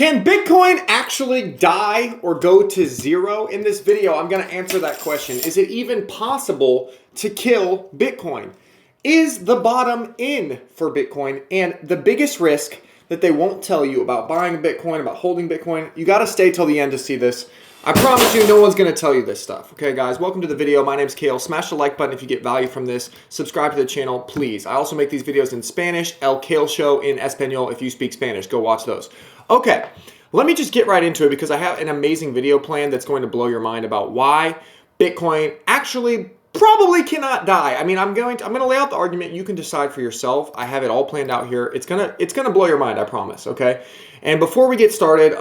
Can Bitcoin actually die or go to zero? In this video, I'm going to answer that question. Is it even possible to kill Bitcoin? Is the bottom in for Bitcoin? And the biggest risk that they won't tell you about buying Bitcoin, about holding Bitcoin, you got to stay till the end to see this. I promise you, no one's going to tell you this stuff. Okay, guys, welcome to the video. My name's Kale. Smash the like button if you get value from this. Subscribe to the channel, please. I also make these videos in Spanish, El Kale Show in Espanol. If you speak Spanish, go watch those. Okay, let me just get right into it because I have an amazing video plan that's going to blow your mind about why Bitcoin actually probably cannot die. I mean, I'm going to lay out the argument. You can decide for yourself. I have it all planned out here. It's gonna blow your mind, I promise. Okay. And before we get started,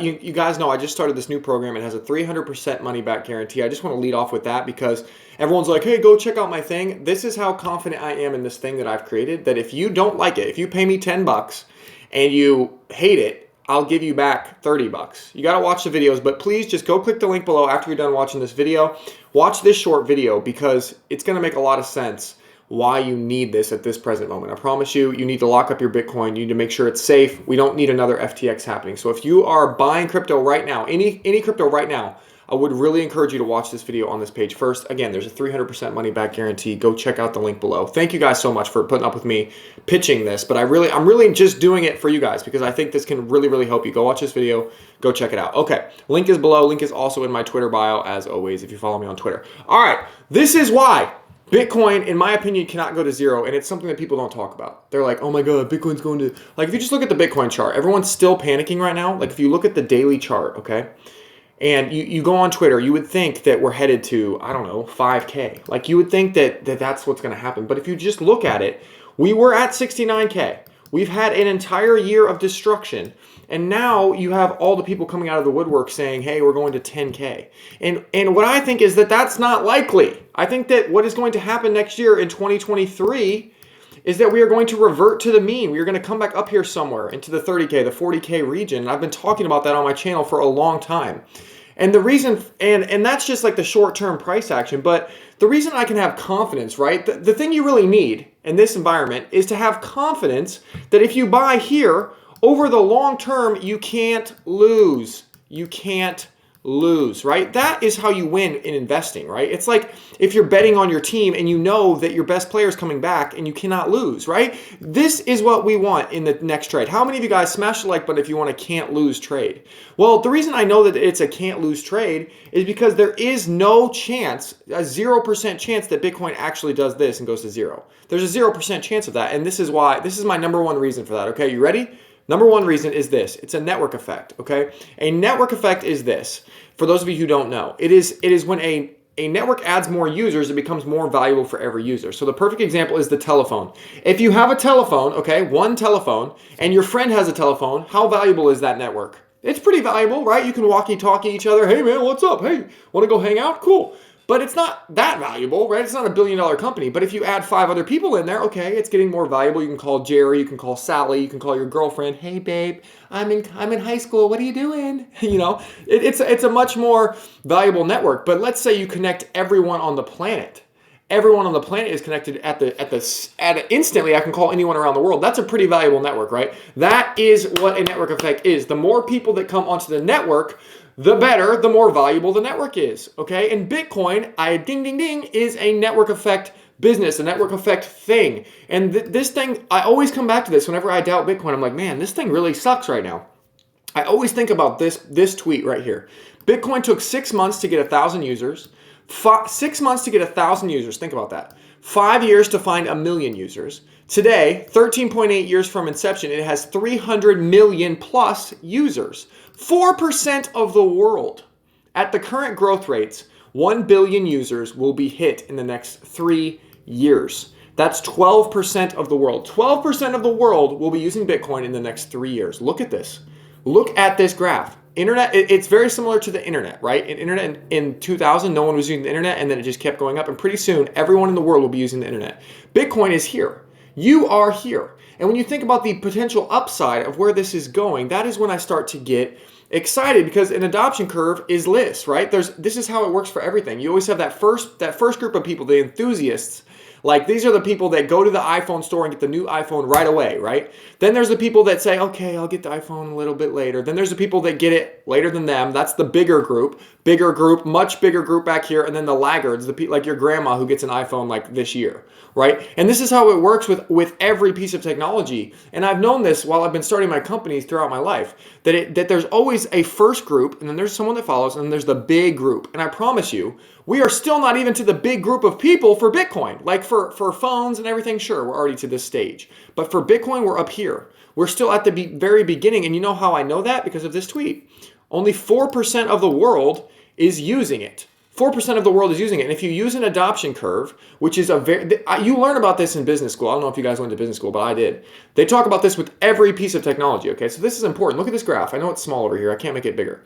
you guys know I just started this new program. It has a 300% money back guarantee. I just want to lead off with that because everyone's like, hey, go check out my thing. This is how confident I am in this thing that I've created, that if you don't like it, if you pay me 10 bucks and you hate it, I'll give you back 30 bucks. You got to watch the videos, but please just go click the link below after you're done watching this video. Watch this short video because it's going to make a lot of sense why you need this at this present moment. I promise you, you need to lock up your Bitcoin. You need to make sure it's safe. We don't need another FTX happening. So if you are buying crypto right now, any crypto right now, I would really encourage you to watch this video on this page first. Again, there's a 300% money back guarantee. Go check out the link below. Thank you guys so much for putting up with me pitching this, but I'm really just doing it for you guys because I think this can really help you. Go watch this video. Go check it out. Okay, link is below. Link is also in my Twitter bio as always if you follow me on Twitter. All right, this is why Bitcoin, in my opinion, cannot go to zero, and it's something that people don't talk about. They're like, oh my God, Bitcoin's going to... Like, if you just look at the Bitcoin chart, everyone's still panicking right now. Like, if you look at the daily chart, okay, and you go on Twitter, you would think that we're headed to, I don't know, 5K. Like, you would think that that's what's going to happen. But if you just look at it, we were at 69K. We've had an entire year of destruction. And now you have all the people coming out of the woodwork saying, hey, we're going to 10K. And what I think is that that's not likely. I think that what is going to happen next year in 2023 is that we are going to revert to the mean. We are going to come back up here somewhere into the 30K, the 40K region. And I've been talking about that on my channel for a long time. And the reason, and that's just like the short-term price action, but the reason I can have confidence, right? The thing you really need in this environment is to have confidence that if you buy here, over the long term, you can't lose. You can't lose, right? That is how you win in investing, right? It's like if you're betting on your team and you know that your best player is coming back and you cannot lose, right? This is what we want in the next trade. How many of you guys smash the like button if you want a can't lose trade? Well, the reason I know that it's a can't lose trade is because there is no chance, a 0% chance that Bitcoin actually does this and goes to zero. There's a 0% chance of that. And this is why, this is my number one reason for that. Okay, you ready? Number one reason is this. It's a network effect, okay? A network effect is this. For those of you who don't know, it is when a network adds more users, it becomes more valuable for every user. So the perfect example is the telephone. If you have a telephone, okay, one telephone, and your friend has a telephone, how valuable is that network? It's pretty valuable, right? You can walkie-talkie each other. Hey, man, what's up? Hey, want to go hang out? Cool. But it's not that valuable, right? It's not a billion-dollar company. But if you add 5 other people in there, okay, it's getting more valuable. You can call Jerry, you can call Sally, you can call your girlfriend. Hey, babe, I'm in high school. What are you doing? You know, it's a much more valuable network. But let's say you connect everyone on the planet. Everyone on the planet is connected instantly. I can call anyone around the world. That's a pretty valuable network, right? That is what a network effect is. The more people that come onto the network, the better, the more valuable the network is, okay? And Bitcoin, ding, ding, ding, is a network effect business, a network effect thing. And this thing, I always come back to this whenever I doubt Bitcoin. I'm like, man, this thing really sucks right now. I always think about this tweet right here. Bitcoin took 6 months to get 1,000 users. 6 months to get 1,000 users. Think about that. 5 years to find 1 million users. Today, 13.8 years from inception, it has 300 million plus users. 4% of the world. At the current growth rates, 1 billion users will be hit in the next 3 years. That's 12% of the world. 12% of the world will be using Bitcoin in the next 3 years. Look at this. Look at this graph. Internet, it's very similar to the internet, right? In 2000, no one was using the internet, and then it just kept going up. And pretty soon, everyone in the world will be using the internet. Bitcoin is here. You are here. And when you think about the potential upside of where this is going, that is when I start to get excited because an adoption curve is this, right? This is how it works for everything. You always have that first group of people, the enthusiasts, Like, these are the people that go to the iPhone store and get the new iPhone right away, right? Then there's the people that say, okay, I'll get the iPhone a little bit later. Then there's the people that get it later than them. That's the bigger group, much bigger group back here. And then the laggards, like your grandma who gets an iPhone like this year, right? And this is how it works with every piece of technology. And I've known this while I've been starting my companies throughout my life, that there's always a first group, and then there's someone that follows, and then there's the big group. And I promise you, we are still not even to the big group of people for Bitcoin. Like for phones and everything, sure, we're already to this stage. But for Bitcoin, we're up here. We're still at the very beginning. And you know how I know that? Because of this tweet. Only 4% of the world is using it. 4% of the world is using it. And if you use an adoption curve, which is you learn about this in business school. I don't know if you guys went to business school, but I did. They talk about this with every piece of technology, okay? So this is important. Look at this graph. I know it's small over here. I can't make it bigger.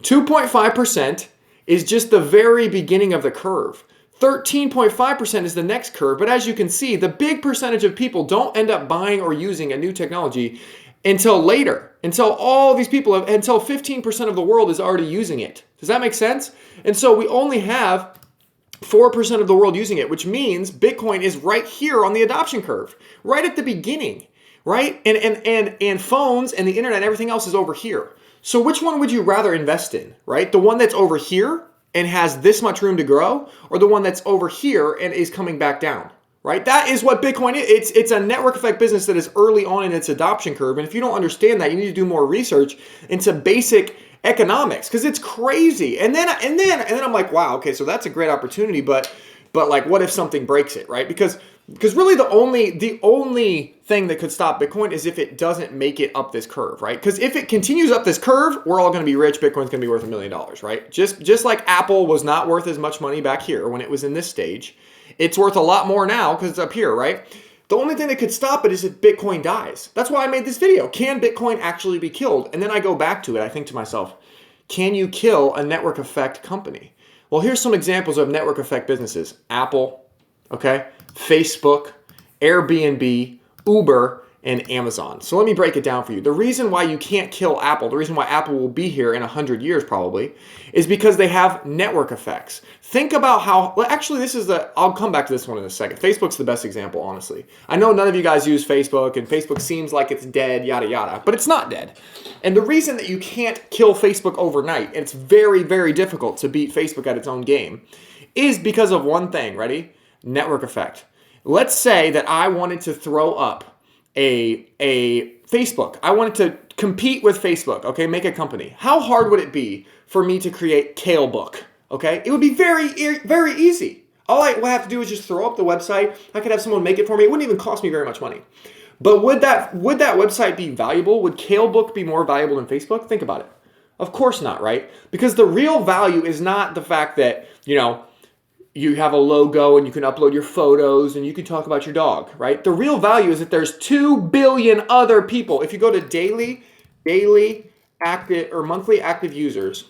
2.5% is just the very beginning of the curve. 13.5% is the next curve. But as you can see, the big percentage of people don't end up buying or using a new technology until later, until 15% of the world is already using it. Does that make sense? And so we only have 4% of the world using it, which means Bitcoin is right here on the adoption curve, right at the beginning, right? And phones and the internet and everything else is over here. So which one would you rather invest in, right? The one that's over here and has this much room to grow, or the one that's over here and is coming back down? Right? That is what Bitcoin is. It's a network effect business that is early on in its adoption curve. And if you don't understand that, you need to do more research into basic economics, because it's crazy. And then I'm like, wow, okay, so that's a great opportunity, but like, what if something breaks it, right? Because really the only thing that could stop Bitcoin is if it doesn't make it up this curve, right? Because if it continues up this curve, we're all going to be rich. Bitcoin's going to be worth $1 million, right? Just like Apple was not worth as much money back here when it was in this stage. It's worth a lot more now because it's up here, right? The only thing that could stop it is if Bitcoin dies. That's why I made this video. Can Bitcoin actually be killed? And then I go back to it. I think to myself, can you kill a network effect company? Well, here's some examples of network effect businesses. Apple, okay? Facebook, Airbnb, Uber, and Amazon. So let me break it down for you. The reason why you can't kill Apple, the reason why Apple will be here in 100 years probably, is because they have network effects. Think about how, well, actually I'll come back to this one in a second. Facebook's the best example, honestly. I know none of you guys use Facebook, and Facebook seems like it's dead, yada, yada, but it's not dead. And the reason that you can't kill Facebook overnight, and it's very, very difficult to beat Facebook at its own game, is because of one thing. Ready? Network effect. Let's say that I wanted to throw up a Facebook. I wanted to compete with Facebook, okay? Make a company. How hard would it be for me to create Kale book, okay? It would be very, very easy. All I would have to do is just throw up the website. I could have someone make it for me. It wouldn't even cost me very much money. But would that website be valuable? Would Kale book be more valuable than Facebook? Think about it. Of course not, right? Because the real value is not the fact that, you have a logo and you can upload your photos and you can talk about your dog, right? The real value is that there's 2 billion other people. If you go to daily active or monthly active users,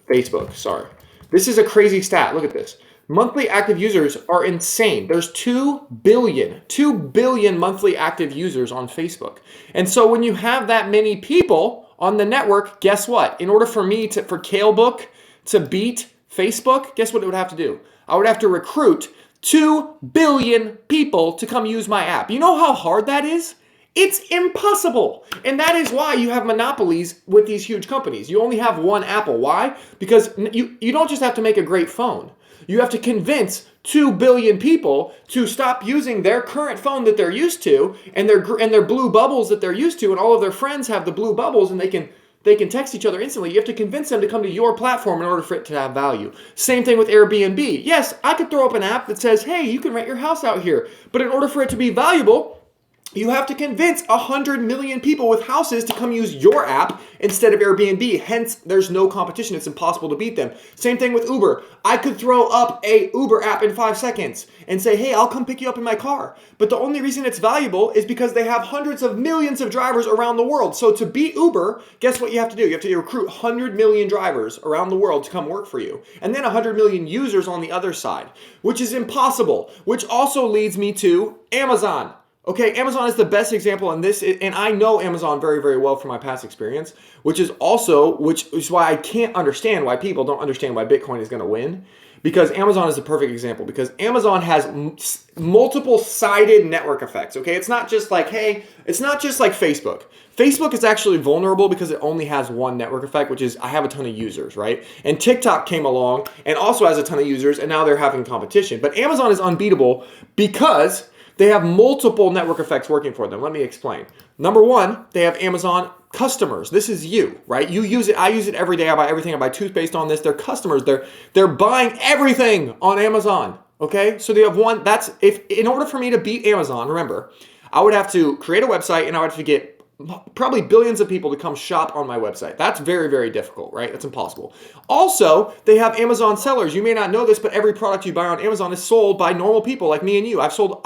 Facebook, sorry. This is a crazy stat. Look at this. Monthly active users are insane. There's 2 billion monthly active users on Facebook. And so when you have that many people on the network, guess what? In order for Kale book to beat Facebook, guess what it would have to do? I would have to recruit 2 billion people to come use my app. You know how hard that is? It's impossible. And that is why you have monopolies with these huge companies. You only have one Apple. Why? Because you don't just have to make a great phone. You have to convince 2 billion people to stop using their current phone that they're used to and their blue bubbles that they're used to, and all of their friends have the blue bubbles and they can text each other instantly. You have to convince them to come to your platform in order for it to have value. Same thing with Airbnb. Yes, I could throw up an app that says, hey, you can rent your house out here. But in order for it to be valuable, you have to convince 100 million people with houses to come use your app instead of Airbnb. Hence, there's no competition. It's impossible to beat them. Same thing with Uber. I could throw up a Uber app in 5 seconds and say, hey, I'll come pick you up in my car. But the only reason it's valuable is because they have hundreds of millions of drivers around the world. So to beat Uber, guess what you have to do? You have to recruit 100 million drivers around the world to come work for you. And then 100 million users on the other side, which is impossible, which also leads me to Amazon. Okay, Amazon is the best example in this, and I know Amazon very, very well from my past experience, which is why I can't understand why people don't understand why Bitcoin is going to win, because Amazon is a perfect example, because Amazon has multiple sided network effects. Okay, it's not just like, hey, it's not just like Facebook. Facebook is actually vulnerable because it only has one network effect, which is I have a ton of users, right? And TikTok came along and also has a ton of users, and now they're having competition. But Amazon is unbeatable because they have multiple network effects working for them. Let me explain. Number one, they have Amazon customers. This is you, right? You use it. I use it every day. I buy everything. I buy toothpaste on this. They're customers. They're buying everything on Amazon. Okay, so they have one. That's if in order for me to beat Amazon, remember, I would have to create a website and I would have to get probably billions of people to come shop on my website. That's very, very difficult, right? That's impossible. Also, they have Amazon sellers. You may not know this, but every product you buy on Amazon is sold by normal people like me and you. I've sold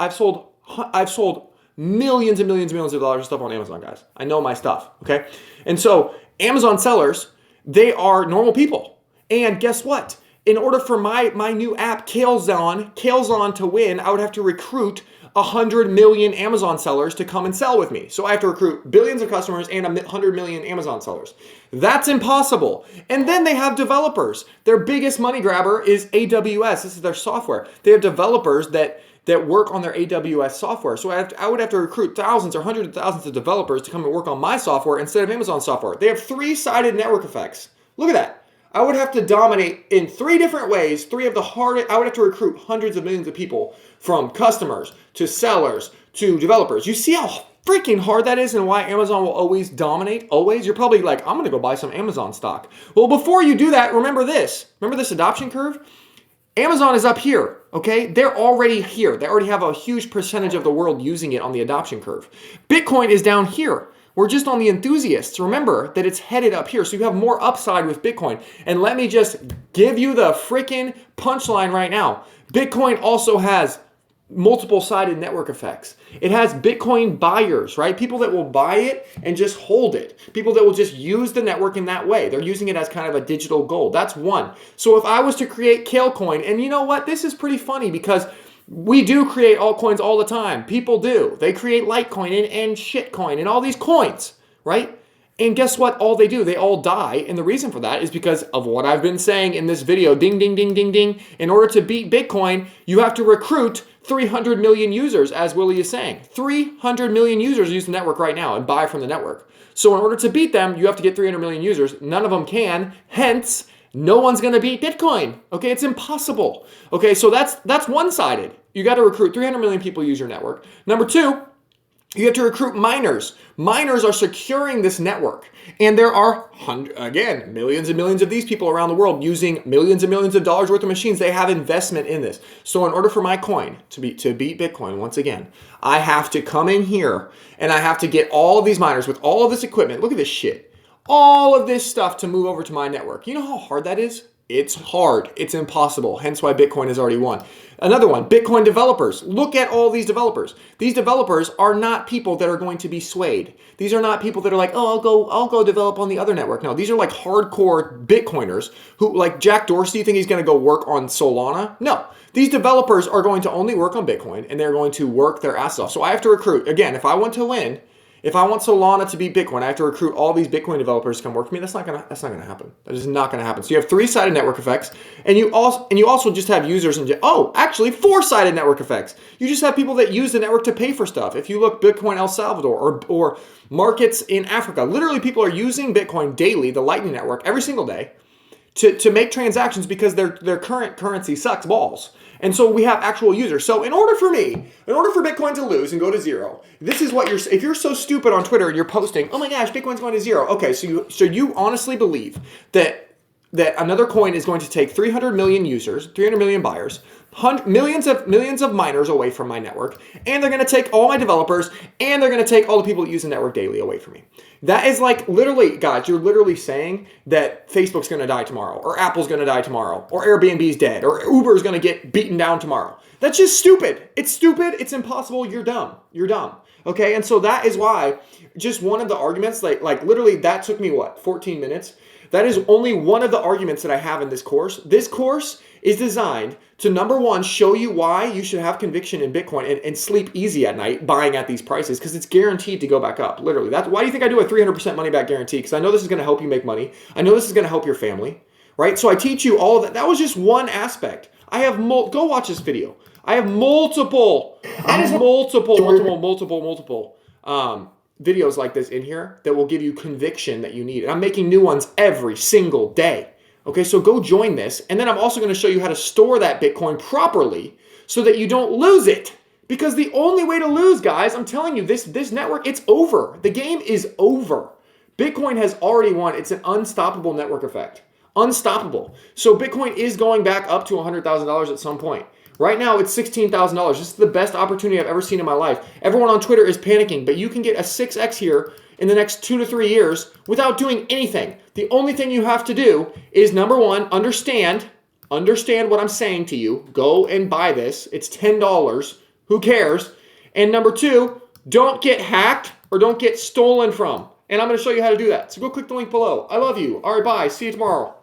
millions and millions and millions of dollars of stuff on Amazon, guys. I know my stuff, okay? And so Amazon sellers, they are normal people. And guess what? In order for my new app, Kale's on to win, I would have to recruit 100 million Amazon sellers to come and sell with me. So I have to recruit billions of customers and 100 million Amazon sellers. That's impossible. And then they have developers. Their biggest money grabber is AWS. This is their software. They have developers that work on their AWS software. So I would have to recruit thousands or hundreds of thousands of developers to come and work on my software instead of Amazon software. They have three-sided network effects. Look at that. I would have to dominate in three different ways, I would have to recruit hundreds of millions of people, from customers to sellers to developers. You see how freaking hard that is and why Amazon will always dominate? Always? You're probably like, I'm going to go buy some Amazon stock. Well, before you do that, remember this. Remember this adoption curve? Amazon is up here, okay? They're already here. They already have a huge percentage of the world using it on the adoption curve. Bitcoin is down here. We're just on the enthusiasts. Remember that it's headed up here. So you have more upside with Bitcoin. And let me just give you the freaking punchline right now. Bitcoin also has multiple-sided network effects. It has Bitcoin buyers, right? People that will buy it and just hold it. People that will just use the network in that way. They're using it as kind of a digital gold. That's one. So if I was to create Kale coin, and you know what? This is pretty funny because we do create altcoins all the time. People do. They create Litecoin and shitcoin and all these coins, right? And guess what? All they do, they all die. And the reason for that is because of what I've been saying in this video. Ding, ding, ding, ding, ding. In order to beat Bitcoin, you have to recruit 300 million users, as Willie is saying. 300 million users use the network right now and buy from the network. So in order to beat them, you have to get 300 million users. None of them can. Hence, no one's going to beat Bitcoin. Okay, it's impossible. Okay, so that's one-sided. You got to recruit 300 million people use your network. Number two, you have to recruit miners. Miners are securing this network. And there are, again, millions and millions of these people around the world using millions and millions of dollars worth of machines. They have investment in this. So in order for my coin to beat Bitcoin, once again, I have to come in here and I have to get all of these miners with all of this equipment. Look at this shit. All of this stuff to move over to my network. You know how hard that is? It's hard. It's impossible. Hence why Bitcoin has already won. Another one, Bitcoin developers. Look at all these developers. These developers are not people that are going to be swayed. These are not people that are like, oh, I'll go develop on the other network. No, these are like hardcore Bitcoiners who, like Jack Dorsey, you think he's going to go work on Solana? No. These developers are going to only work on Bitcoin and they're going to work their ass off. So I have to recruit. Again, if I want to win, if I want Solana to beat Bitcoin, I have to recruit all these Bitcoin developers to come work for me. That's not gonna happen. That is not gonna happen. So you have three-sided network effects, and you also just have users and actually four-sided network effects. You just have people that use the network to pay for stuff. If you look Bitcoin El Salvador or markets in Africa, literally people are using Bitcoin daily, the Lightning Network, every single day, to make transactions because their current currency sucks balls. And so we have actual users. So in order for Bitcoin to lose and go to zero, this is what if you're so stupid on Twitter and you're posting, oh my gosh, Bitcoin's going to zero. Okay, so you honestly believe that another coin is going to take 300 million users, 300 million buyers, millions of miners away from my network, and they're going to take all my developers, and they're going to take all the people that use the network daily away from me. That is like literally, guys, you're literally saying that Facebook's going to die tomorrow, or Apple's going to die tomorrow, or Airbnb's dead, or Uber's going to get beaten down tomorrow. That's just stupid. It's stupid. It's impossible. You're dumb. You're dumb. Okay, and so that is why just one of the arguments, like literally that took me, 14 minutes? That is only one of the arguments that I have in this course. This course is designed to, number one, show you why you should have conviction in Bitcoin and sleep easy at night buying at these prices, because it's guaranteed to go back up. Literally. That's why do you think I do a 300% money back guarantee? Because I know this is going to help you make money. I know this is going to help your family. right? So I teach you all of that. That was just one aspect. I have go watch this video. I have multiple videos like this in here that will give you conviction that you need. And I'm making new ones every single day. Okay, so go join this. And then I'm also going to show you how to store that Bitcoin properly so that you don't lose it. Because the only way to lose, guys, I'm telling you, this network, it's over. The game is over. Bitcoin has already won. It's an unstoppable network effect. Unstoppable. So Bitcoin is going back up to $100,000 at some point. Right now, it's $16,000. This is the best opportunity I've ever seen in my life. Everyone on Twitter is panicking, but you can get a 6x here in the next 2 to 3 years without doing anything. The only thing you have to do is, number one, understand what I'm saying to you. Go and buy this. It's $10. Who cares? And number two, don't get hacked or don't get stolen from. And I'm going to show you how to do that. So go click the link below. I love you. All right, bye. See you tomorrow.